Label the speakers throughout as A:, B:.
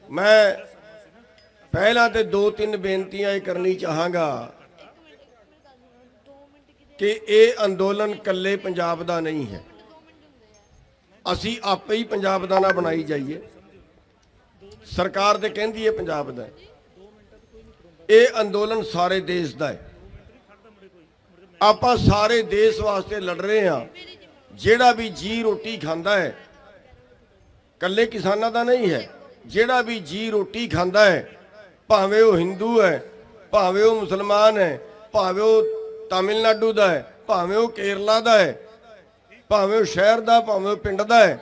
A: मैं पहला तो दो तीन बेनतियां ये करनी चाहांगा कि ये अंदोलन कल्ले पंजाब दा नहीं है। असी आपे ही पंजाब दा ना बनाई जाइए। सरकार तो कहती है पंजाब दा, ये अंदोलन सारे देश दा है। आपां सारे देश वास्ते लड़ रहे हैं। जेड़ा भी जी रोटी खांदा है कल्ले किसानां दा नहीं है। जेड़ा भी जी रोटी खांदा है, भावें वो हिंदू है, भावें वो मुसलमान है, भावें वो तमिलनाडु दा है, भावें वो केरला दा है, भावें वो शहर दा, भावें वो पिंड दा है,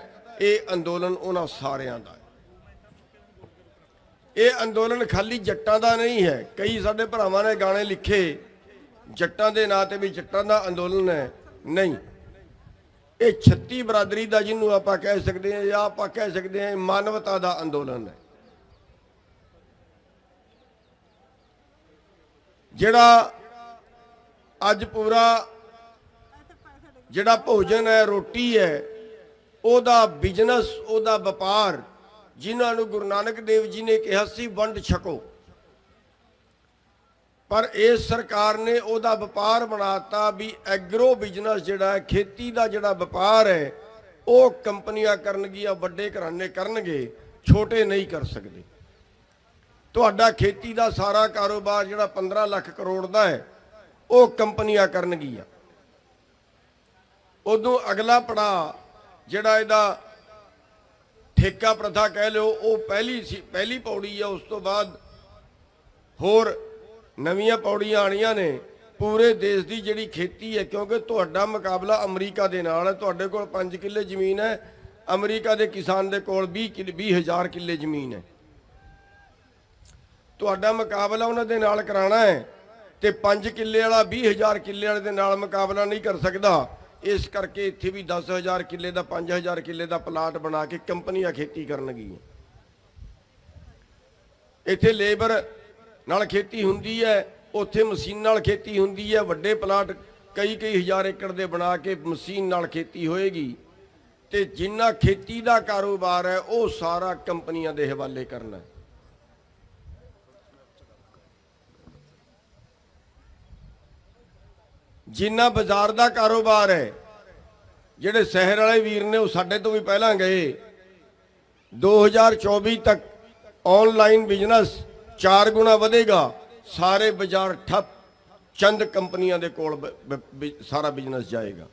A: ये अंदोलन उन्हां सारियां दा है। ये अंदोलन खाली जट्टां दा नहीं है। कई साडे भरावां ने गाने लिखे जट्टां दे नां ते भी जट्टां दा अंदोलन है, नहीं। ये 36 बरादरी का जिन्हों आप कह सकते हैं या आप कह सकते हैं मानवता का अंदोलन है। जिहड़ा अज पूरा जिहड़ा भोजन है, रोटी है, ओदा बिजनस, ओदा व्यापार, जिन्होंने गुरु नानक देव जी ने कहा सी वंड छको, पर इस सरकार ने ओदा व्यापार बनाता भी एग्रो बिजनस जिहड़ा है, खेती का जिहड़ा व्यापार है, वो कंपनियां करनगियां, वड्डे घराने करनगे, छोटे नहीं कर सकते। तुहाडा खेती का सारा कारोबार जिहड़ा 15 लाख करोड़ का है, वो कंपनियां करनगियां। उदों अगला पड़ाव जिहड़ा इहदा ठेका प्रथा कह लो, वो पहली पौड़ी है। उस तो बाद होर नवीं पौड़ियां आनियां ने। पूरे देश की जिहड़ी खेती है, क्योंकि तुहाडा मुकाबला अमरीका दे नाल है। तुहाडे कोल 5 किले जमीन है, अमरीका के किसान दे कोल 20,000 किले जमीन है। तुहाडा मुकाबला उन्हां दे नाल कराना है तो 5 किले वाला 20,000 किले वाले दे नाल मुकाबला नहीं कर सकता। इस करके इत्थे भी 10,000 किले का 5,000 किले का प्लाट बना के कंपनियां खेती करनगियां। इत्थे लेबर नाल खेती हुंदी है, उत्थे मशीन नाल खेती हुंदी है। वड्डे प्लाट कई हज़ार एकड़ दे बना के मशीन नाल खेती होएगी ते जिन्ना खेती का कारोबार है वो सारा कंपनियां दे हवाले करना है। जिन्ना बाजार का कारोबार है, जिहड़े शहर वाले वीर ने वो साडे तो भी पहला गए। 2024 तक ऑनलाइन बिजनेस 4 गुना वधेगा। सारे बाजार ठप, चंद कंपनियां दे कोल सारा बिजनेस जाएगा।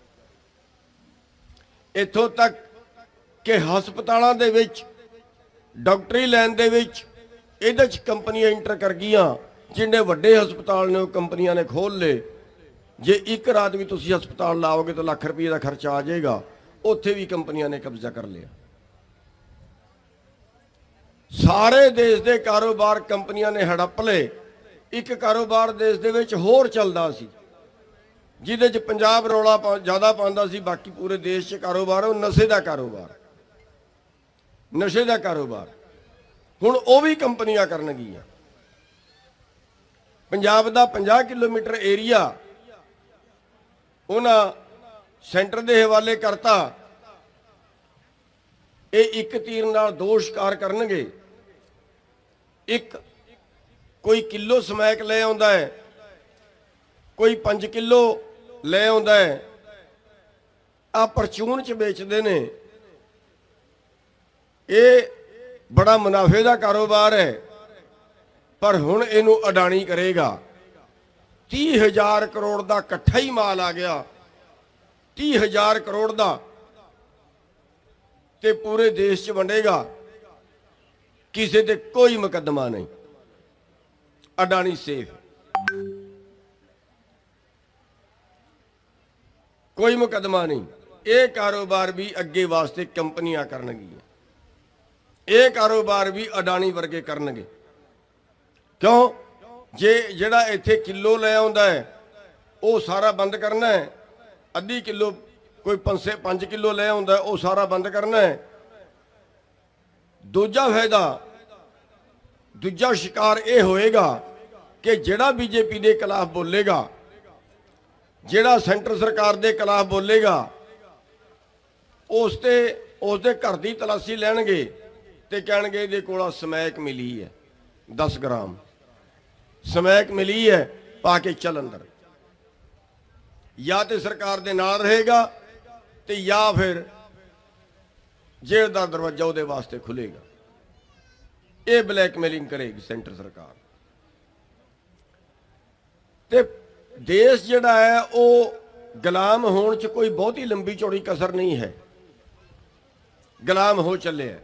A: इत्थों तक कि हस्पतालों दे विच, डॉक्टरी लैन दे विच इहदे च कंपनियां इंटर कर गईयां। जिन्ने वड्डे हस्पताल ने वो कंपनियां ने खोल ले। जे एक रात भी तुसी हस्पताल लाओगे तो लाख रुपये का खर्चा आ जाएगा। उत्थे भी कंपनियां ने कब्जा कर लिया। सारे देश के कारोबार कंपनियां ने हड़प ले। एक कारोबार देश दे विच होर चलदा सी, जिहदे च पंजाब रौला ज़्यादा पांदा सी, बाकी पूरे देश च कारोबार है नशे का कारोबार। नशे का कारोबार हुण वो भी कंपनियां करनगियां। पंजाब का 50 किलोमीटर एरिया उन्हां सेंटर के हवाले करता। ये एक तीर नाल 2 शिकार करनगे। एक कोई किलो समैक ले आउंदा है, कोई 5 किलो ले आउंदा है। आ परचून च बेचदे ने। ये बड़ा मुनाफे का कारोबार है, पर हुण इहनूं अडानी करेगा। 30,000 करोड़ का इकट्ठा ही माल आ गया। 30,000 करोड़ का ते पूरे देश च वंडेगा। किसी ते कोई मुकदमा नहीं। अडानी सेफ, कोई मुकदमा नहीं। ये कारोबार भी अगे वास्ते कंपनियां करनगियां। ये कारोबार भी अडानी वर्गे करनगे। क्यों? जे जिहड़ा इत्थे किलो ले आउंदा है वो सारा बंद करना है। अद्धी किलो कोई 5 किलो ले आउंदा है वो सारा बंद करना है। दूजा फायदा, दूजा शिकार ये होएगा कि जिहड़ा बीजेपी के खिलाफ बोलेगा, जिहड़ा सेंटर सरकार के खिलाफ बोलेगा, उसते घर की तलाशी लैणगे ਤੇ ਕਹਿਣਗੇ ਇਹਦੇ ਕੋਲ ਸਮੈਕ ਮਿਲੀ ਹੈ 10 ਗ੍ਰਾਮ ਸਮੈਕ ਮਿਲੀ ਹੈ, ਪਾ ਕੇ ਚੱਲ ਅੰਦਰ। ਜਾਂ ਤੇ ਸਰਕਾਰ ਦੇ ਨਾਲ ਰਹੇਗਾ ਤੇ ਜਾਂ ਫਿਰ ਜੇਲ੍ਹ ਦਾ ਦਰਵਾਜ਼ਾ ਉਹਦੇ ਵਾਸਤੇ ਖੁੱਲੇਗਾ। ਇਹ ਬਲੈਕਮੇਲਿੰਗ ਕਰੇਗੀ ਸੈਂਟਰ ਸਰਕਾਰ। ਤੇ ਦੇਸ਼ ਜਿਹੜਾ ਹੈ ਉਹ ਗੁਲਾਮ ਹੋਣ 'ਚ ਕੋਈ ਬਹੁਤੀ ਲੰਬੀ ਚੌੜੀ ਕਸਰ ਨਹੀਂ ਹੈ, ਗੁਲਾਮ ਹੋ ਚੱਲਿਆ।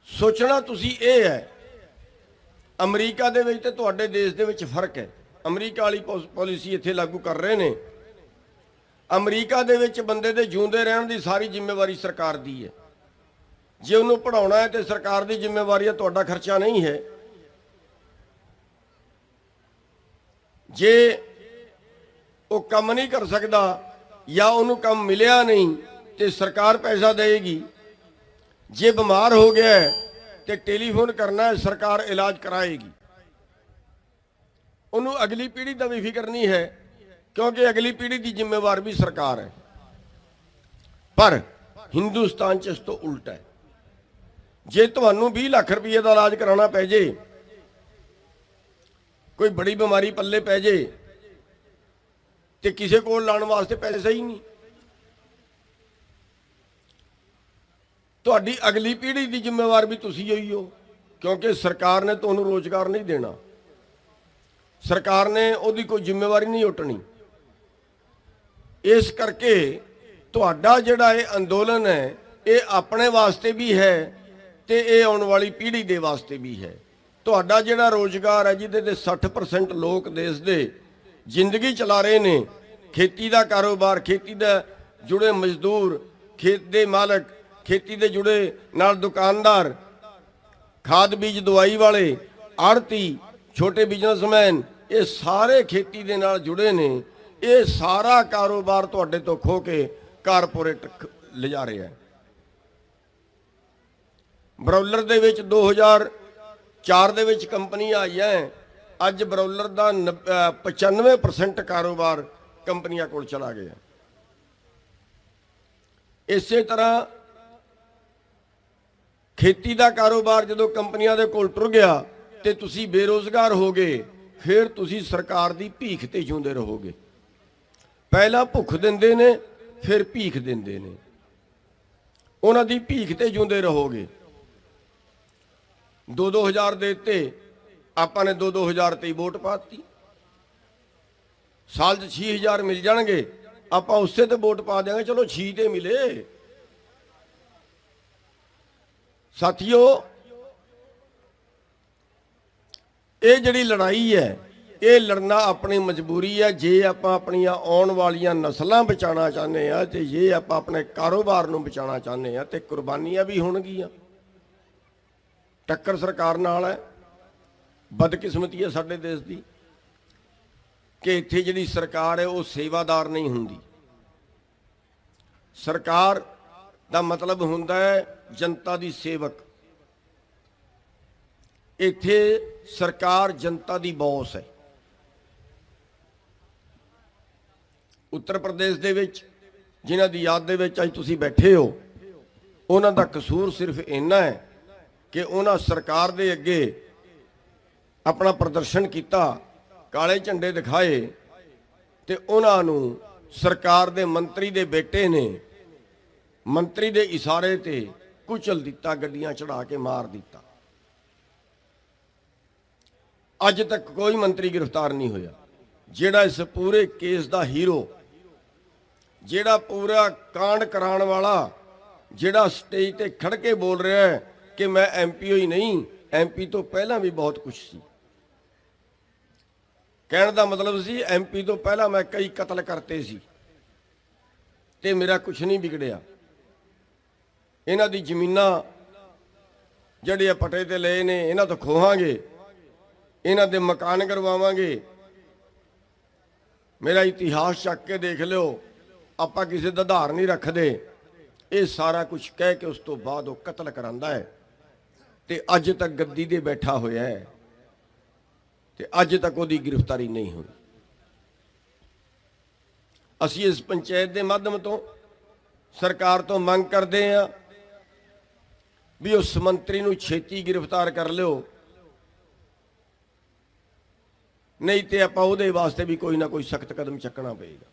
A: ਸੋਚਣਾ ਤੁਸੀਂ ਇਹ ਹੈ, ਅਮਰੀਕਾ ਦੇ ਵਿੱਚ ਤੇ ਤੁਹਾਡੇ ਦੇਸ਼ ਦੇ ਵਿੱਚ ਫਰਕ ਹੈ। ਅਮਰੀਕਾ ਵਾਲੀ ਪਾਲਿਸੀ ਇੱਥੇ ਲਾਗੂ ਕਰ ਰਹੇ ਨੇ। ਅਮਰੀਕਾ ਦੇ ਵਿੱਚ ਬੰਦੇ ਦੇ ਜਿਉਂਦੇ ਰਹਿਣ ਦੀ ਸਾਰੀ ਜ਼ਿੰਮੇਵਾਰੀ ਸਰਕਾਰ ਦੀ ਹੈ। ਜੇ ਉਹਨੂੰ ਪੜਾਉਣਾ ਹੈ ਤੇ ਸਰਕਾਰ ਦੀ ਜ਼ਿੰਮੇਵਾਰੀ ਹੈ, ਤੁਹਾਡਾ ਖਰਚਾ ਨਹੀਂ ਹੈ। ਜੇ ਉਹ ਕੰਮ ਨਹੀਂ ਕਰ ਸਕਦਾ ਜਾਂ ਉਹਨੂੰ ਕੰਮ ਮਿਲਿਆ ਨਹੀਂ ਤੇ ਸਰਕਾਰ ਪੈਸਾ ਦੇਗੀ। ਜੇ ਬਿਮਾਰ ਹੋ ਗਿਆ ਤੇ ਟੈਲੀਫੋਨ ਕਰਨਾ ਹੈ, ਸਰਕਾਰ ਇਲਾਜ ਕਰਾਏਗੀ। ਉਹਨੂੰ ਅਗਲੀ ਪੀੜ੍ਹੀ ਦਾ ਵੀ ਫਿਕਰ ਨਹੀਂ ਹੈ, ਕਿਉਂਕਿ ਅਗਲੀ ਪੀੜ੍ਹੀ ਦੀ ਜ਼ਿੰਮੇਵਾਰ ਵੀ ਸਰਕਾਰ ਹੈ। ਪਰ ਹਿੰਦੁਸਤਾਨ 'ਚ ਇਸ ਤੋਂ ਉਲਟਾ ਹੈ। ਜੇ ਤੁਹਾਨੂੰ 20 ਲੱਖ ਰੁਪਏ ਦਾ ਇਲਾਜ ਕਰਾਉਣਾ ਪੈ ਜੇ, ਕੋਈ ਬੜੀ ਬਿਮਾਰੀ ਪੱਲੇ ਪੈ ਜੇ, ਤੇ ਕਿਸੇ ਕੋਲ ਲਾਉਣ ਵਾਸਤੇ ਪੈਸੇ ਹੀ ਨਹੀਂ। ਤੁਹਾਡੀ ਅਗਲੀ ਪੀੜ੍ਹੀ ਦੀ ਜ਼ਿੰਮੇਵਾਰ ਵੀ ਤੁਸੀਂ ਹੋਈ ਹੋ, ਕਿਉਂਕਿ ਸਰਕਾਰ ਨੇ ਤੁਹਾਨੂੰ ਰੋਜ਼ਗਾਰ ਨਹੀਂ ਦੇਣਾ, ਸਰਕਾਰ ਨੇ ਉਹਦੀ ਕੋਈ ਜ਼ਿੰਮੇਵਾਰੀ ਨਹੀਂ ਉਟਣੀ। ਇਸ ਕਰਕੇ ਤੁਹਾਡਾ ਜਿਹੜਾ ਇਹ ਅੰਦੋਲਨ ਹੈ, ਇਹ ਆਪਣੇ ਵਾਸਤੇ ਵੀ ਹੈ ਤੇ ਇਹ ਆਉਣ ਵਾਲੀ ਪੀੜ੍ਹੀ ਦੇ ਵਾਸਤੇ ਵੀ ਹੈ। ਤੁਹਾਡਾ ਜਿਹੜਾ ਰੋਜ਼ਗਾਰ ਹੈ, ਜਿਹਦੇ ਤੇ 60% ਲੋਕ ਦੇਸ਼ ਦੇ ਜ਼ਿੰਦਗੀ ਚਲਾ ਰਹੇ ਨੇ, ਖੇਤੀ ਦਾ ਕਾਰੋਬਾਰ, ਖੇਤੀ ਦਾ ਜੁੜੇ ਮਜ਼ਦੂਰ, ਖੇਤ ਦੇ ਮਾਲਕ, ਖੇਤੀ ਦੇ ਜੁੜੇ ਨਾਲ ਦੁਕਾਨਦਾਰ, ਖਾਦ ਬੀਜ ਦਵਾਈ ਵਾਲੇ, ਆੜਤੀ, ਛੋਟੇ ਬਿਜ਼ਨਸਮੈਨ, ਇਹ ਸਾਰੇ ਖੇਤੀ ਦੇ ਨਾਲ ਜੁੜੇ ਨੇ। ਇਹ ਸਾਰਾ ਕਾਰੋਬਾਰ ਤੁਹਾਡੇ ਤੋਂ ਖੋ ਕੇ ਕਾਰਪੋਰੇਟ ਲਿਜਾ ਰਿਹਾ ਹੈ। ਬਰੌਲਰ ਦੇ ਵਿੱਚ 2004 ਦੇ ਵਿੱਚ ਕੰਪਨੀ ਆਈ ਹੈ। ਅੱਜ ਬਰੌਲਰ ਦਾ 95% ਕਾਰੋਬਾਰ ਕੰਪਨੀਆਂ ਕੋਲ ਚਲਾ ਗਿਆ। ਇਸੇ ਤਰ੍ਹਾਂ ਖੇਤੀ ਦਾ ਕਾਰੋਬਾਰ ਜਦੋਂ ਕੰਪਨੀਆਂ ਦੇ ਕੋਲ ਟੁਰ ਗਿਆ ਤੇ ਤੁਸੀਂ ਬੇਰੋਜ਼ਗਾਰ ਹੋ ਗਏ, ਫਿਰ ਤੁਸੀਂ ਸਰਕਾਰ ਦੀ ਭੀਖ ਤੇ ਜਿਉਂਦੇ ਰਹੋਗੇ। ਪਹਿਲਾਂ ਭੁੱਖ ਦਿੰਦੇ ਨੇ, ਫਿਰ ਭੀਖ ਦਿੰਦੇ ਨੇ, ਉਹਨਾਂ ਦੀ ਭੀਖ ਤੇ ਜਿਉਂਦੇ ਰਹੋਗੇ। 2-2 ਹਜ਼ਾਰ ਦੇ ਦਿੱਤੇ, ਆਪਾਂ ਨੇ 2-2 ਹਜ਼ਾਰ ਤੇ ਹੀ ਵੋਟ ਪਾਤੀ। ਸਾਲ 'ਚ 6 ਹਜ਼ਾਰ ਮਿਲ ਜਾਣਗੇ, ਆਪਾਂ ਉਸੇ ਤੇ ਵੋਟ ਪਾ ਦਿਆਂਗੇ, ਚਲੋ 6 ਤੇ ਮਿਲੇ। ਸਾਥੀਓ, ਇਹ ਜਿਹੜੀ ਲੜਾਈ ਹੈ, ਇਹ ਲੜਨਾ ਆਪਣੀ ਮਜਬੂਰੀ ਹੈ। ਜੇ ਆਪਾਂ ਆਪਣੀਆਂ ਆਉਣ ਵਾਲੀਆਂ ਨਸਲਾਂ ਬਚਾਉਣਾ ਚਾਹੁੰਦੇ ਆ ਤੇ ਜੇ ਆਪਾਂ ਆਪਣੇ ਕਾਰੋਬਾਰ ਨੂੰ ਬਚਾਉਣਾ ਚਾਹੁੰਦੇ ਆ ਤੇ ਕੁਰਬਾਨੀਆਂ ਵੀ ਹੋਣਗੀਆਂ। ਟੱਕਰ ਸਰਕਾਰ ਨਾਲ ਹੈ। ਬਦਕਿਸਮਤੀ ਹੈ ਸਾਡੇ ਦੇਸ਼ ਦੀ ਕਿ ਇੱਥੇ ਜਿਹੜੀ ਸਰਕਾਰ ਹੈ ਉਹ ਸੇਵਾਦਾਰ ਨਹੀਂ ਹੁੰਦੀ। ਸਰਕਾਰ ਦਾ ਮਤਲਬ ਹੁੰਦਾ ਹੈ ਜਨਤਾ ਦੀ ਸੇਵਕ। ਇੱਥੇ ਸਰਕਾਰ ਜਨਤਾ ਦੀ ਬੌਸ ਹੈ। ਉੱਤਰ ਪ੍ਰਦੇਸ਼ ਦੇ ਵਿੱਚ ਜਿਨ੍ਹਾਂ ਦੀ ਯਾਦ ਦੇ ਵਿੱਚ ਅੱਜ ਤੁਸੀਂ ਬੈਠੇ ਹੋ, ਉਹਨਾਂ ਦਾ ਕਸੂਰ ਸਿਰਫ ਇੰਨਾ ਹੈ ਕਿ ਉਹਨਾਂ ਸਰਕਾਰ ਦੇ ਅੱਗੇ ਆਪਣਾ ਪ੍ਰਦਰਸ਼ਨ ਕੀਤਾ, ਕਾਲੇ ਝੰਡੇ ਦਿਖਾਏ ਤੇ ਉਹਨਾਂ ਨੂੰ ਸਰਕਾਰ ਦੇ ਮੰਤਰੀ ਦੇ ਬੇਟੇ ਨੇ ਮੰਤਰੀ ਦੇ ਇਸ਼ਾਰੇ ਤੇ ਕੁਚਲ ਦਿੱਤਾ, ਗੱਡੀਆਂ ਚੜਾ ਕੇ ਮਾਰ ਦਿੱਤਾ। ਅੱਜ ਤੱਕ ਕੋਈ ਮੰਤਰੀ ਗ੍ਰਿਫਤਾਰ ਨਹੀਂ ਹੋਇਆ। ਜਿਹੜਾ ਇਸ ਪੂਰੇ ਕੇਸ ਦਾ ਹੀਰੋ, ਜਿਹੜਾ ਪੂਰਾ ਕਾਂਡ ਕਰਾਉਣ ਵਾਲਾ, ਜਿਹੜਾ ਸਟੇਜ ਤੇ ਖੜ ਕੇ ਬੋਲ ਰਿਹਾ ਹੈ ਕਿ ਮੈਂ ਐਮਪੀ ਹੀ ਨਹੀਂ, ਐਮਪੀ ਤੋਂ ਪਹਿਲਾਂ ਵੀ ਬਹੁਤ ਕੁਝ ਸੀ। ਕਹਿਣ ਦਾ ਮਤਲਬ ਸੀ ਐਮਪੀ ਤੋਂ ਪਹਿਲਾਂ ਮੈਂ ਕਈ ਕਤਲ ਕਰਤੇ ਸੀ ਤੇ ਮੇਰਾ ਕੁਝ ਨਹੀਂ ਵਿਗੜਿਆ। ਇਹਨਾਂ ਦੀ ਜ਼ਮੀਨਾਂ ਜਿਹੜੇ ਪੱਟੇ ਤੇ ਲਏ ਨੇ, ਇਹਨਾਂ ਤੋਂ ਖੋਹਾਂਗੇ, ਇਹਨਾਂ ਦੇ ਮਕਾਨ ਕਰਵਾਵਾਂਗੇ। ਮੇਰਾ ਇਤਿਹਾਸ ਚੱਕ ਕੇ ਦੇਖ ਲਿਓ, ਆਪਾਂ ਕਿਸੇ ਦਾ ਆਧਾਰ ਨਹੀਂ ਰੱਖਦੇ। ਇਹ ਸਾਰਾ ਕੁਝ ਕਹਿ ਕੇ ਉਸ ਤੋਂ ਬਾਅਦ ਉਹ ਕਤਲ ਕਰਾਂਦਾ ਹੈ ਤੇ ਅੱਜ ਤੱਕ ਗੱਦੀ ਤੇ ਬੈਠਾ ਹੋਇਆ ਹੈ ਤੇ ਅੱਜ ਤੱਕ ਉਹਦੀ ਗ੍ਰਿਫਤਾਰੀ ਨਹੀਂ ਹੋਈ। ਅਸੀਂ ਇਸ ਪੰਚਾਇਤ ਦੇ ਮਾਧਿਅਮ ਤੋਂ ਸਰਕਾਰ ਤੋਂ ਮੰਗ ਕਰਦੇ ਹਾਂ भी उस मंत्री नूं छेती गिरफ्तार कर लियो, नहीं तो आपां उहदे वास्ते भी कोई ना कोई सख्त कदम चकना पेगा।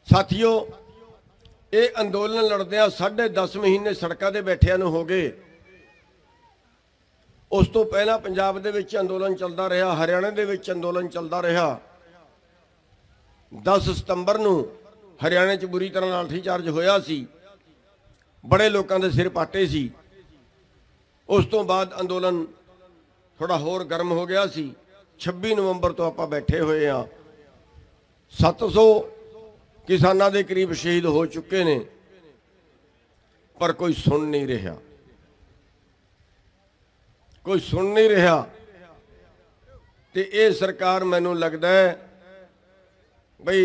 A: साथियों, ये अंदोलन लड़दियां 10.5 महीने सड़कों ते बैठिया नूं हो गए। उस तो पहला पंजाब दे विच अंदोलन चलता रहा, हरियाणे दे विच अंदोलन चलता रहा। 10 सितंबर नूं हरियाणे च बुरी तरह लाठीचार्ज होया सी, बड़े लोगों के सिर पाटे सी। उस तो बाद अंदोलन थोड़ा होर गर्म हो गया सी। 26 नवंबर तो आप बैठे हुए हाँ। 700 किसानों के करीब शहीद हो चुके ने, पर कोई सुन नहीं रहा, कोई सुन नहीं रहा। तो ये सरकार मैनू लगता है बई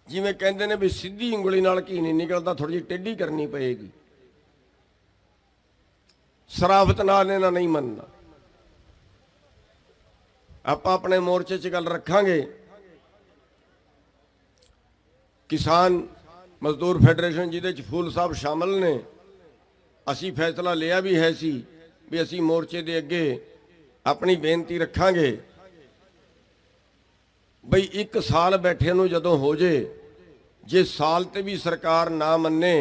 A: जिवें कहते हैं भी सीधी उंगली नाल घी नहीं निकलता, थोड़ी जी टेढ़ी करनी पएगी। सराफत नाल इन्हां नहीं मनना। आप अपने मोर्चे च गल रखांगे। किसान मजदूर फैडरेशन जिहदे च फूल साहब शामिल ने, असी फैसला लिया भी है सी भी असी मोर्चे दे अगे अपनी बेनती रखांगे बई 1 साल बैठे नूं जदों हो जे, जे साल ते भी सरकार ना मन्ने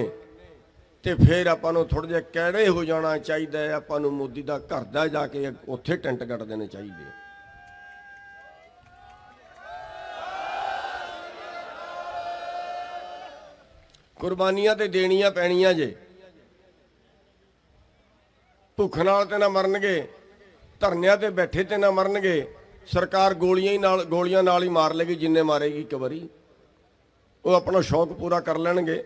A: तो फिर आपां नूं थोड़ा जिहा कैड़े हो जाना चाहिए है। आपां नूं मोदी दा घर दा जाके उत्थे टेंट गड़ देने चाहिए। कुर्बानियां ते देनियां पैणियां जे। भुख नाल ते ना मरनगे, धरनियां ते बैठे ते ना मरनगे। सरकार गोलियां नाल ही मार लेगी जिन्ने मारेगी एक बारी। वो अपना शौक पूरा कर लेंगे।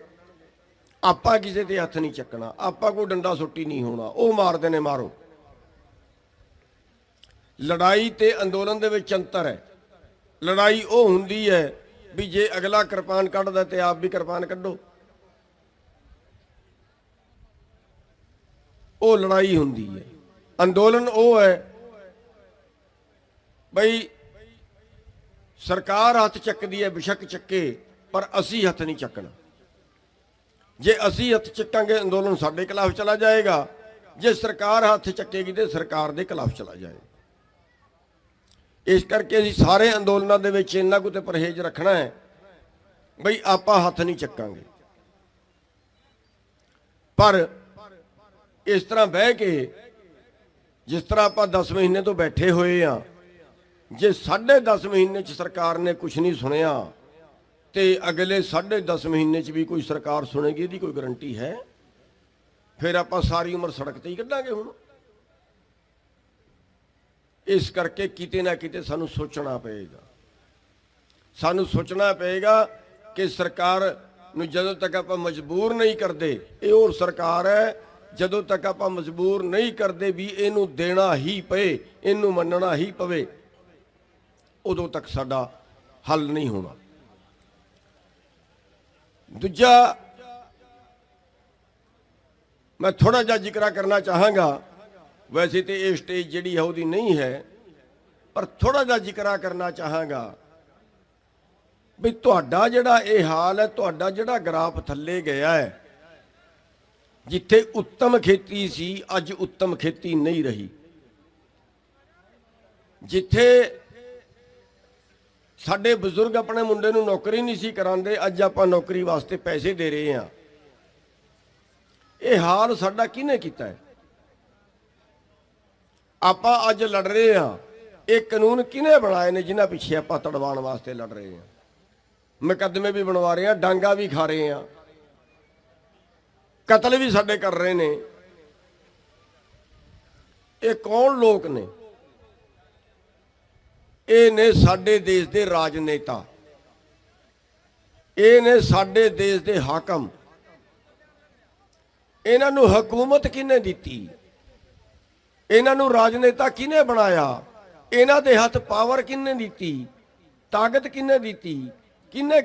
A: आपां किसी ते हथ नहीं चकना, आपां कोई डंडा सुट्टी नहीं होना। वो मारदे ने मारो। लड़ाई ते अंदोलन दे विच अंतर है। लड़ाई वो हुंदी है भी जे अगला किरपान कढ़दा ते आप भी किरपान कढ़ो, वो लड़ाई हुंदी है। अंदोलन वो है बई सरकार हथ चकदी है, बेशक चके, पर असी हथ नहीं चकना। जे असी हथ चकांगे अंदोलन साडे खिलाफ चला जाएगा, जे सरकार हथ चकेगी तो सरकार दे खिलाफ चला जाएगा। इस करके असी सारे अंदोलनों दे विच इन्ना कुछ परहेज रखना है बई आपां हथ नहीं चकांगे। पर इस तरह बह के जिस तरह आप 10 महीने तो बैठे हुए हाँ, जे 10.5 महीने च सरकार ने कुछ नहीं सुनिया तो अगले 10.5 महीने च भी कोई सरकार सुनेगी, यदि कोई गारंटी है? फिर आप सारी उम्र सड़क ते ही कढ़ांगे। हुण इस करके किते ना किते सानू सोचना पेगा। सानू सोचना पेगा कि सरकार नूं जदों तक आप मजबूर नहीं करते, ये और सरकार है, जदों तक आप मजबूर नहीं करते भी इनू देना ही पे, इनू मनना ही पवे, उदों तक साडा हल नहीं होना। दूजा मैं थोड़ा जा जिक्र करना चाहांगा। वैसे तो ये स्टेज जिहड़ी है उहदी नहीं है, पर थोड़ा जा जिक्र करना चाहांगा भी तुहाडा जिहड़ा ये हाल है, तुहाडा जिहड़ा ग्राफ थल्ले गया है, जिथे उत्तम खेती सी अज उत्तम खेती नहीं रही। जिथे साडे बजुर्ग अपने मुंडे नूं नौकरी नहीं सी करांदे, अज आपां नौकरी वास्ते पैसे दे रहे हैं। ये हाल साडा किहने कीता है? आपां अज लड़ रहे हैं। ये कानून किहने बनाए ने जिन्हां पिछे आपां तड़वाण वास्ते लड़ रहे हैं? मुकदमे भी बनवा रहे हैं, डांगा भी खा रहे हैं, कतल भी साडे कर रहे ने। ये कौन लोग ने? ये ने साडे देश दे राजनेता, ये ने साडे देश दे हाकम। इन्हां नूं हुकूमत किहने दित्ती? इन्हां नूं राजनेता किहने बनाया? इन्हां दे हथ पावर किहने दित्ती? ताकत किहने दित्ती? किहने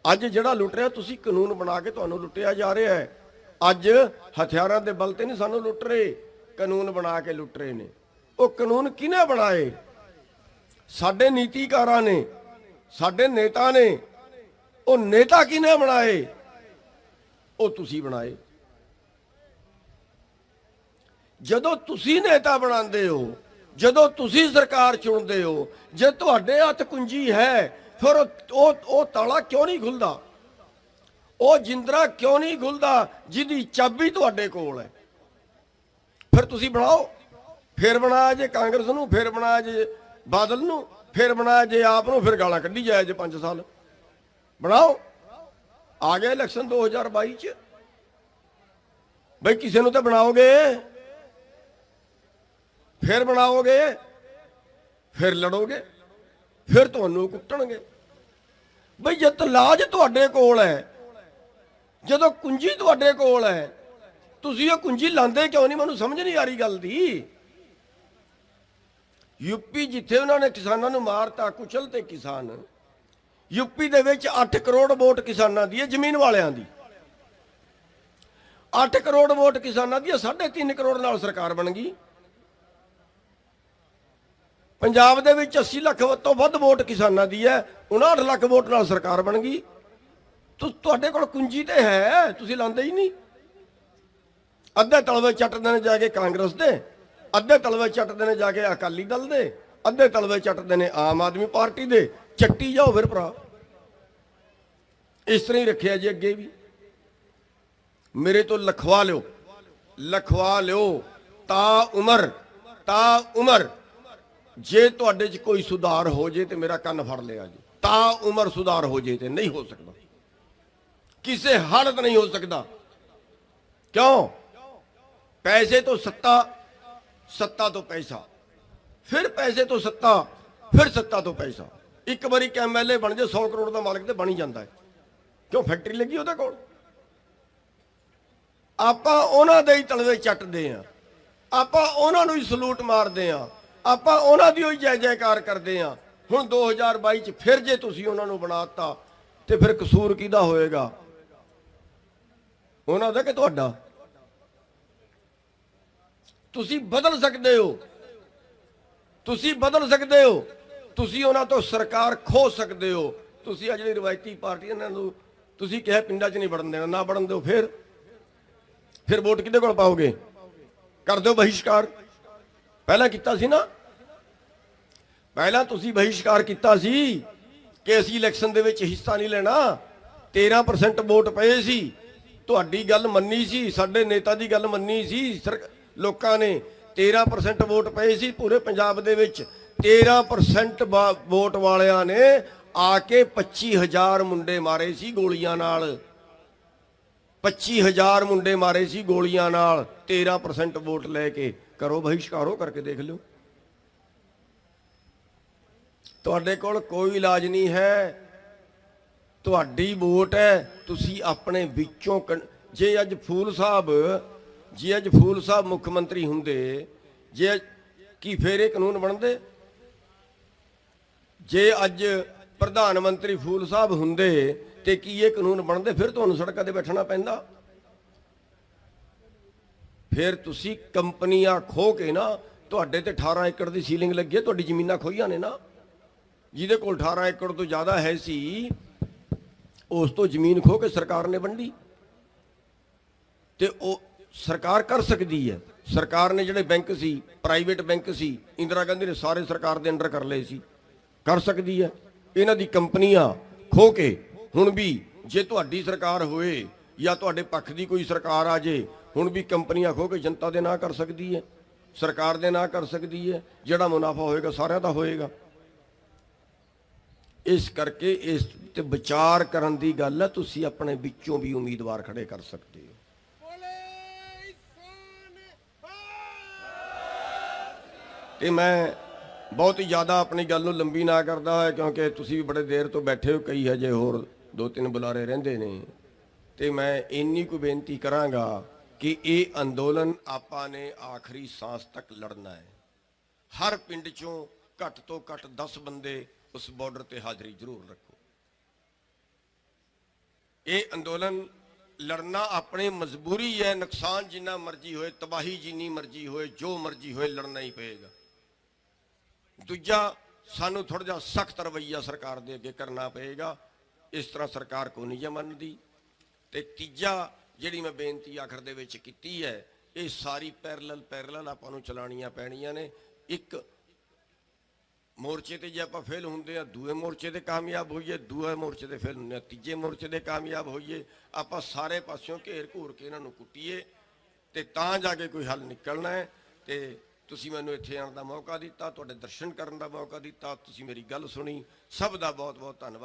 A: अज जिहड़ा लुट रहा, तुसीं कानून बना के तुहानूं लुटिया जा रहा है। अज हथियारां दे बल ते नहीं सानूं लुट रहे, कानून बना के लुट रहे ने। वो कानून किहने बनाए? साडे नीतिकारां ने, साडे नेता ने। वो नेता किहने बनाए? वो तुसीं बनाए। ਜਦੋਂ ਤੁਸੀਂ ਨੇਤਾ ਬਣਾਉਂਦੇ ਹੋ, ਜਦੋਂ ਤੁਸੀਂ ਸਰਕਾਰ ਚੁਣਦੇ ਹੋ, ਜੇ ਤੁਹਾਡੇ ਹੱਥ ਕੁੰਜੀ ਹੈ, ਫਿਰ ਉਹ ਤਾਲਾ ਕਿਉਂ ਨਹੀਂ ਖੁੱਲਦਾ? ਉਹ ਜਿੰਦਰਾ ਕਿਉਂ ਨਹੀਂ ਖੁੱਲਦਾ ਜਿਹਦੀ ਚਾਬੀ ਤੁਹਾਡੇ ਕੋਲ ਹੈ? ਫਿਰ ਤੁਸੀਂ ਬਣਾਓ, ਫਿਰ ਬਣਾਇਆ ਜੇ ਕਾਂਗਰਸ ਨੂੰ, ਫਿਰ ਬਣਾਇਆ ਜੇ ਬਾਦਲ ਨੂੰ, ਫਿਰ ਬਣਾਇਆ ਜੇ ਆਪ ਨੂੰ, ਫਿਰ ਗਾਲਾਂ ਕੱਢੀ ਜਾਇਆ ਜੇ 5 ਸਾਲ। ਬਣਾਓ। ਆ ਗਿਆ ਇਲੈਕਸ਼ਨ 2022 ਚ, ਬਈ ਕਿਸੇ ਨੂੰ ਤਾਂ ਬਣਾਓਗੇ, ਫਿਰ ਬਣਾਓਗੇ, ਫਿਰ ਲੜੋਗੇ, ਫਿਰ ਤੁਹਾਨੂੰ ਕੁੱਟਣਗੇ। ਬਈ ਜਦ ਲਾਜ ਤੁਹਾਡੇ ਕੋਲ ਹੈ, ਜਦੋਂ ਕੁੰਜੀ ਤੁਹਾਡੇ ਕੋਲ ਹੈ, ਤੁਸੀਂ ਉਹ ਕੁੰਜੀ ਲਾਉਂਦੇ ਕਿਉਂ ਨਹੀਂ? ਮੈਨੂੰ ਸਮਝ ਨਹੀਂ ਆ ਰਹੀ ਗੱਲ ਦੀ। ਯੂਪੀ ਜਿੱਥੇ ਉਹਨਾਂ ਨੇ ਕਿਸਾਨਾਂ ਨੂੰ ਮਾਰਤਾ, ਕੁਚਲ ਤੇ ਕਿਸਾਨ, ਯੂਪੀ ਦੇ ਵਿੱਚ 8 ਕਰੋੜ ਵੋਟ ਕਿਸਾਨਾਂ ਦੀ ਹੈ, ਜ਼ਮੀਨ ਵਾਲਿਆਂ ਦੀ। 8 ਕਰੋੜ ਵੋਟ ਕਿਸਾਨਾਂ ਦੀ ਹੈ, 3.5 ਕਰੋੜ ਨਾਲ ਸਰਕਾਰ ਬਣ ਗਈ। ਪੰਜਾਬ ਦੇ ਵਿੱਚ 80 ਲੱਖ ਤੋਂ ਵੱਧ ਵੋਟ ਕਿਸਾਨਾਂ ਦੀ ਹੈ, 59 ਲੱਖ ਵੋਟ ਨਾਲ ਸਰਕਾਰ ਬਣ ਗਈ। ਤੁਹਾਡੇ ਕੋਲ ਕੁੰਜੀ ਤੇ ਹੈ, ਤੁਸੀਂ ਲਾਉਂਦੇ ਹੀ ਨਹੀਂ। ਅੱਧੇ ਤਲਵੇ ਚੱਟਦੇ ਨੇ ਜਾ ਕੇ ਕਾਂਗਰਸ ਦੇ, ਅੱਧੇ ਤਲਵੇ ਚੱਟਦੇ ਨੇ ਜਾ ਕੇ ਅਕਾਲੀ ਦਲ ਦੇ, ਅੱਧੇ ਤਲਵੇ ਚੱਟਦੇ ਨੇ ਆਮ ਆਦਮੀ ਪਾਰਟੀ ਦੇ। ਚੱਟੀ ਜਾਓ ਫਿਰ ਭਰਾ। ਇਸ ਤਰ੍ਹਾਂ ਹੀ ਰੱਖਿਆ ਜੀ ਅੱਗੇ ਵੀ। ਮੇਰੇ ਤੋਂ ਲਿਖਵਾ ਲਿਓ, ਲਿਖਵਾ ਲਿਓ, ਤਾ ਉਮਰ ਜੇ ਤੁਹਾਡੇ 'ਚ ਕੋਈ ਸੁਧਾਰ ਹੋ ਜੇ ਤੇ ਮੇਰਾ ਕੰਨ ਫੜ ਲਿਆ ਜੀ। ਤਾ ਉਮਰ ਸੁਧਾਰ ਹੋ ਜੇ ਤੇ ਨਹੀਂ ਹੋ ਸਕਦਾ, ਕਿਸੇ ਹਾਲਤ ਨਹੀਂ ਹੋ ਸਕਦਾ। ਕਿਉਂ? ਪੈਸੇ ਤੋਂ ਸੱਤਾ, ਸੱਤਾ ਤੋਂ ਪੈਸਾ, ਫਿਰ ਪੈਸੇ ਤੋਂ ਸੱਤਾ, ਫਿਰ ਸੱਤਾ ਤੋਂ ਪੈਸਾ। ਇੱਕ ਵਾਰੀ ਐਮਐਲਏ ਬਣ ਜੇ 100 ਕਰੋੜ ਦਾ ਮਾਲਕ ਤੇ ਬਣ ਹੀ ਜਾਂਦਾ ਹੈ। ਕਿਉਂ? ਫੈਕਟਰੀ ਲੱਗੀ ਉਹਦੇ ਕੋਲ। ਆਪਾਂ ਉਹਨਾਂ ਦੇ ਹੀ ਤਲਵੇ ਚੱਟਦੇ ਆ, ਆਪਾਂ ਉਹਨਾਂ ਨੂੰ ਹੀ ਸਲੂਟ ਮਾਰਦੇ ਆ, ਆਪਾਂ ਉਹਨਾਂ ਦੀ ਹੀ ਜੈ ਜੈਕਾਰ ਕਰਦੇ ਆ। ਹੁਣ 2022 ਚ ਫਿਰ ਜੇ ਤੁਸੀਂ ਉਹਨਾਂ ਨੂੰ ਬਣਾਤਾ ਤੇ ਫਿਰ ਕਸੂਰ ਕਿਹਦਾ ਹੋਏਗਾ? ਉਹਨਾਂ ਦਾ ਕਿ ਤੁਹਾਡਾ? ਤੁਸੀਂ ਬਦਲ ਸਕਦੇ ਹੋ, ਤੁਸੀਂ ਬਦਲ ਸਕਦੇ ਹੋ, ਤੁਸੀਂ ਉਹਨਾਂ ਤੋਂ ਸਰਕਾਰ ਖੋ ਸਕਦੇ ਹੋ। ਤੁਸੀਂ ਆ ਜਿਹੜੀ ਰਵਾਇਤੀ ਪਾਰਟੀ ਇਹਨਾਂ ਨੂੰ ਤੁਸੀਂ ਕਿਹਾ ਪਿੰਡਾਂ 'ਚ ਨਹੀਂ ਵੜਨ ਦੇਣਾ, ਨਾ ਵੜਨ ਦਿਓ। ਫਿਰ ਵੋਟ ਕਿਹਦੇ ਕੋਲ ਪਾਓਗੇ? ਕਰ ਦਿਓ ਬਹਿਸ਼ਕਾਰ। ਪਹਿਲਾਂ ਕੀਤਾ ਸੀ ਨਾ, ਪਹਿਲਾਂ ਤੁਸੀਂ ਬਹਿਸ਼ਕਾਰ ਕੀਤਾ ਸੀ ਕਿ ਅਸੀਂ ਇਲੈਕਸ਼ਨ ਦੇ ਵਿੱਚ ਹਿੱਸਾ ਨਹੀਂ ਲੈਣਾ। 13% ਵੋਟ ਪਏ ਸੀ, ਤੁਹਾਡੀ ਗੱਲ ਮੰਨੀ ਸੀ, ਸਾਡੇ ਨੇਤਾ ਦੀ ਗੱਲ ਮੰਨੀ ਸੀ ਲੋਕਾਂ ਨੇ। 13% ਵੋਟ ਪਏ ਸੀ ਪੂਰੇ ਪੰਜਾਬ ਦੇ ਵਿੱਚ। 13% ਵੋਟ ਵਾਲਿਆਂ ਨੇ ਆ ਕੇ 25,000 ਮੁੰਡੇ ਮਾਰੇ ਸੀ ਗੋਲੀਆਂ ਨਾਲ। 25,000 ਮੁੰਡੇ ਮਾਰੇ ਸੀ ਗੋਲੀਆਂ ਨਾਲ 13% ਵੋਟ ਲੈ ਕੇ। ਕਰੋ ਬਹਿਸ਼ਕਾਰੋ, ਕਰਕੇ ਦੇਖ ਲਿਓ। ਤੁਹਾਡੇ ਕੋਲ ਕੋਈ ਇਲਾਜ ਨਹੀਂ ਹੈ, ਤੁਹਾਡੀ ਵੋਟ ਹੈ। ਤੁਸੀਂ ਆਪਣੇ ਵਿੱਚੋਂ ਜੇ ਅੱਜ ਫੂਲ ਸਾਹਿਬ ਮੁੱਖ ਮੰਤਰੀ ਹੁੰਦੇ, ਜੇ ਕੀ ਫੇਰ ਇਹ ਕਾਨੂੰਨ ਬਣਦੇ? ਜੇ ਅੱਜ ਪ੍ਰਧਾਨ ਮੰਤਰੀ ਫੂਲ ਸਾਹਿਬ ਹੁੰਦੇ ਤੇ ਕੀ ਇਹ ਕਾਨੂੰਨ ਬਣਦੇ? ਫਿਰ ਤੁਹਾਨੂੰ ਸੜਕਾਂ ਤੇ ਬੈਠਣਾ ਪੈਂਦਾ। ਫਿਰ ਤੁਸੀਂ ਕੰਪਨੀਆਂ ਖੋ ਕੇ ਨਾ, ਤੁਹਾਡੇ ਤੇ 18 ਏਕੜ ਦੀ ਸੀਲਿੰਗ ਲੱਗੀ ਹੈ, ਤੁਹਾਡੀ ਜ਼ਮੀਨਾਂ ਖੋਈਆਂ ਨੇ ਨਾ। ਜਿਹਦੇ ਕੋਲ 18 ਏਕੜ ਤੋਂ ਜ਼ਿਆਦਾ ਹੈ ਸੀ, ਉਸ ਤੋਂ ਜ਼ਮੀਨ ਖੋ ਕੇ ਸਰਕਾਰ ਨੇ ਵੰਡੀ। ਤੇ ਉਹ ਸਰਕਾਰ ਕਰ ਸਕਦੀ ਹੈ। ਸਰਕਾਰ ਨੇ ਜਿਹੜੇ ਬੈਂਕ ਸੀ, ਪ੍ਰਾਈਵੇਟ ਬੈਂਕ ਸੀ, ਇੰਦਰਾ ਗਾਂਧੀ ਨੇ ਸਾਰੇ ਸਰਕਾਰ ਦੇ ਅੰਡਰ ਕਰ ਲਏ ਸੀ, ਕਰ ਸਕਦੀ ਹੈ। ਇਹਨਾਂ ਦੀ ਕੰਪਨੀਆਂ ਖੋ ਕੇ ਹੁਣ ਵੀ, ਜੇ ਤੁਹਾਡੀ ਸਰਕਾਰ ਹੋਏ ਜਾਂ ਤੁਹਾਡੇ ਪੱਖ ਦੀ ਕੋਈ ਸਰਕਾਰ ਆ ਜੇ, ਹੁਣ ਵੀ ਕੰਪਨੀਆਂ ਖੋ ਕੇ ਜਨਤਾ ਦੇ ਨਾਂ ਕਰ ਸਕਦੀ ਹੈ, ਸਰਕਾਰ ਦੇ ਨਾਂ ਕਰ ਸਕਦੀ ਹੈ। ਜਿਹੜਾ ਮੁਨਾਫਾ ਹੋਏਗਾ ਸਾਰਿਆਂ ਦਾ ਹੋਏਗਾ। ਇਸ ਕਰਕੇ ਇਸ ਤੇ ਵਿਚਾਰ ਕਰਨ ਦੀ ਗੱਲ ਹੈ। ਤੁਸੀਂ ਆਪਣੇ ਵਿੱਚੋਂ ਵੀ ਉਮੀਦਵਾਰ ਖੜੇ ਕਰ ਸਕਦੇ ਹੋ। ਤੇ ਮੈਂ ਬਹੁਤ ਹੀ ਜ਼ਿਆਦਾ ਆਪਣੀ ਗੱਲ ਨੂੰ ਲੰਬੀ ਨਾ ਕਰਦਾ ਹੋਇਆ, ਕਿਉਂਕਿ ਤੁਸੀਂ ਵੀ ਬੜੇ ਦੇਰ ਤੋਂ ਬੈਠੇ ਹੋ, ਕਈ ਹਜੇ ਹੋਰ 2-3 ਬੁਲਾਰੇ ਰਹਿੰਦੇ ਨੇ। ਤੇ ਮੈਂ ਇੰਨੀ ਕੁ ਬੇਨਤੀ ਕਰਾਂਗਾ ਕਿ ਇਹ ਅੰਦੋਲਨ ਆਪਾਂ ਨੇ ਆਖਰੀ ਸਾਂਸ ਤੱਕ ਲੜਨਾ ਹੈ। ਹਰ ਪਿੰਡ ਚੋਂ ਘੱਟ ਤੋਂ ਘੱਟ 10 ਬੰਦੇ ਉਸ ਬਾਰਡਰ ਤੇ ਹਾਜ਼ਰੀ ਜ਼ਰੂਰ ਰੱਖੋ। ਇਹ ਅੰਦੋਲਨ ਲੜਨਾ ਆਪਣੀ ਮਜਬੂਰੀ ਹੈ। ਨੁਕਸਾਨ ਜਿੰਨਾ ਮਰਜ਼ੀ ਹੋਏ, ਤਬਾਹੀ ਜਿੰਨੀ ਮਰਜ਼ੀ ਹੋਏ, ਜੋ ਮਰਜ਼ੀ ਹੋਏ, ਲੜਨਾ ਹੀ ਪਏਗਾ। ਦੂਜਾ, ਸਾਨੂੰ ਥੋੜਾ ਜਿਹਾ ਸਖਤ ਰਵੱਈਆ ਸਰਕਾਰ ਦੇ ਅੱਗੇ ਕਰਨਾ ਪਏਗਾ। ਇਸ ਤਰ੍ਹਾਂ ਸਰਕਾਰ ਕੋਈ ਨਹੀਂ ਮੰਨਦੀ। ਤੇ ਤੀਜਾ, ਜਿਹੜੀ ਮੈਂ ਬੇਨਤੀ ਆਖਰ ਦੇ ਵਿੱਚ ਕੀਤੀ ਹੈ ਇਹ ਸਾਰੀ ਪੈਰਲਲ ਆਪਾਂ ਨੂੰ ਚਲਾਉਣੀਆਂ ਪੈਣੀਆਂ ਨੇ। ਇੱਕ ਮੋਰਚੇ ਤੇ ਜੇ ਆਪਾਂ ਫੇਲ ਹੁੰਦੇ ਆ, ਦੂਏ ਮੋਰਚੇ ਤੇ ਕਾਮਯਾਬ ਹੋਈਏ, ਦੂਏ ਮੋਰਚੇ ਤੇ ਫੇਲ ਹੁੰਦੇ ਆ, ਤੀਜੇ ਮੋਰਚੇ ਤੇ ਕਾਮਯਾਬ ਹੋਈਏ। ਆਪਾਂ ਸਾਰੇ ਪਾਸਿਓਂ ਘੇਰ ਘੂਰ ਕੇ ਇਹਨਾਂ ਨੂੰ ਕੁੱਟੀਏ ਤੇ ਤਾਂ ਜਾ ਕੇ ਕੋਈ ਹੱਲ ਨਿਕਲਣਾ ਹੈ। ਤੇ ਤੁਸੀਂ ਮੈਨੂੰ ਇੱਥੇ ਆਉਣ ਦਾ ਮੌਕਾ ਦਿੱਤਾ, ਤੁਹਾਡੇ ਦਰਸ਼ਨ ਕਰਨ ਦਾ ਮੌਕਾ ਦਿੱਤਾ, ਤੁਸੀਂ ਮੇਰੀ ਗੱਲ ਸੁਣੀ, ਸਭ ਦਾ ਬਹੁਤ ਬਹੁਤ ਧੰਨਵਾਦ।